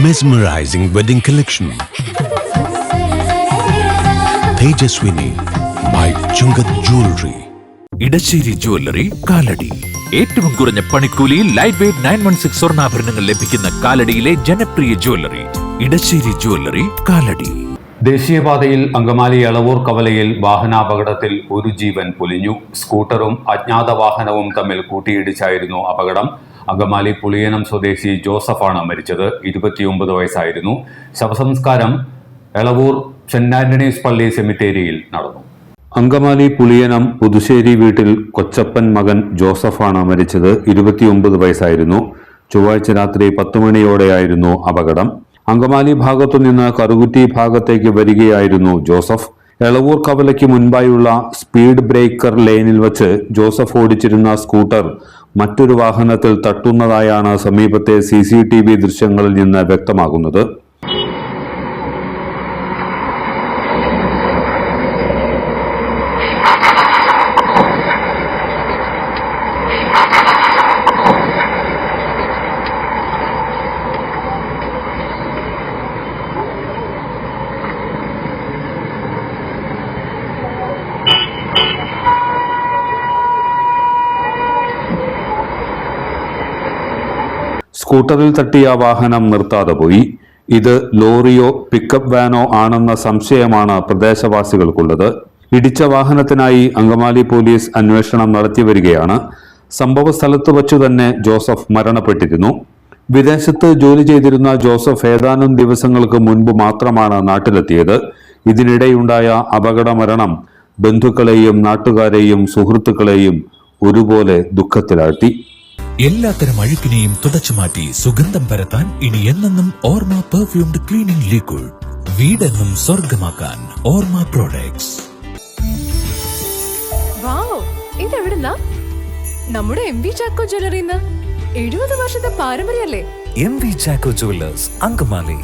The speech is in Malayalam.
Mesmerizing wedding collection. Tejaswini by Chungat Jewelry. Edassery jewellery Kalady. ഏറ്റവും കുറഞ്ഞ പണിക്കൂലിയിൽ ലൈറ്റ് വെയ്റ്റ് 916 സ്വർണ്ണാഭരണങ്ങൾ ലഭിക്കുന്ന കാലടിയിലെ ജനപ്രിയ ജ്വല്ലറി ഇടശ്ശേരി ജ്വല്ലറി കാലടി. ദേശീയപാതയിൽ അങ്കമാലി എളവൂർ കവലയിൽ വാഹനാപകടത്തിൽ ഒരു ജീവൻ പൊലിഞ്ഞു. സ്കൂട്ടറും അജ്ഞാത വാഹനവും തമ്മിൽ കൂട്ടിയിടിച്ചായിരുന്നു അപകടം. അങ്കമാലി പുളിയനം സ്വദേശി ജോസഫാണ് മരിച്ചത്. 29 വയസ്സായിരുന്നു. ശവസംസ്കാരം എളവൂർ സെന്റ് ആന്റണീസ് പള്ളി സെമിത്തേരിയിൽ നടന്നു. അങ്കമാലി പുളിയനം പുതുശ്ശേരി വീട്ടിൽ കൊച്ചപ്പൻ മകൻ ജോസഫാണ് മരിച്ചത്. 29 വയസ്സായിരുന്നു. ചൊവ്വാഴ്ച രാത്രി 10 മണിയോടെയായിരുന്നു അപകടം. അങ്കമാലി ഭാഗത്തുനിന്ന് കറുകുറ്റി ഭാഗത്തേക്ക് വരികയായിരുന്നു ജോസഫ്. എളവൂർ കവലയ്ക്ക് മുൻപായുള്ള സ്പീഡ് ബ്രേക്കർ ലൈനിൽ വച്ച് ജോസഫ് ഓടിച്ചിരുന്ന സ്കൂട്ടർ മറ്റൊരു വാഹനത്തിൽ തട്ടുന്നതായാണ് സമീപത്തെ CCTV ദൃശ്യങ്ങളിൽ നിന്ന് വ്യക്തമാകുന്നത്. സ്കൂട്ടറിൽ തട്ടിയ വാഹനം നിർത്താതെ പോയി. ഇത് ലോറിയോ പിക്കപ്പ് വാനോ ആണെന്ന സംശയമാണ് പ്രദേശവാസികൾക്കുള്ളത്. ഇടിച്ച വാഹനത്തിനായി അങ്കമാലി പോലീസ് അന്വേഷണം നടത്തിവരികയാണ്. സംഭവ സ്ഥലത്ത് വച്ചു തന്നെ ജോസഫ് മരണപ്പെട്ടിരുന്നു. വിദേശത്ത് ജോലി ചെയ്തിരുന്ന ജോസഫ് ഏതാനും ദിവസങ്ങൾക്ക് മുൻപ് മാത്രമാണ് നാട്ടിലെത്തിയത്. ഇതിനിടെയുണ്ടായ അപകട മരണം ബന്ധുക്കളെയും നാട്ടുകാരെയും സുഹൃത്തുക്കളെയും ഒരുപോലെ ദുഃഖത്തിലാഴ്ത്തി. എല്ലാത്തരം അഴുക്കിനെയും തുടച്ചുമാറ്റി സുഗന്ധം പരത്താൻ ഇനി എന്നെന്നും ഓർമ്മ പെർഫ്യൂംഡ് ക്ലീനിംഗ് ലിക്വിഡ്. വീടെന്നും സ്വർഗമാക്കാൻ ഓർമ്മ പ്രോഡക്ട്സ്. ഇതെവിടുന്നാ? നമ്മുടെ MV ചാക്കോ ജ്വല്ലറിന്ന്. 70 വർഷത്തെ പാരമ്പര്യല്ലേ? MV Chacko jewellers Angamaly.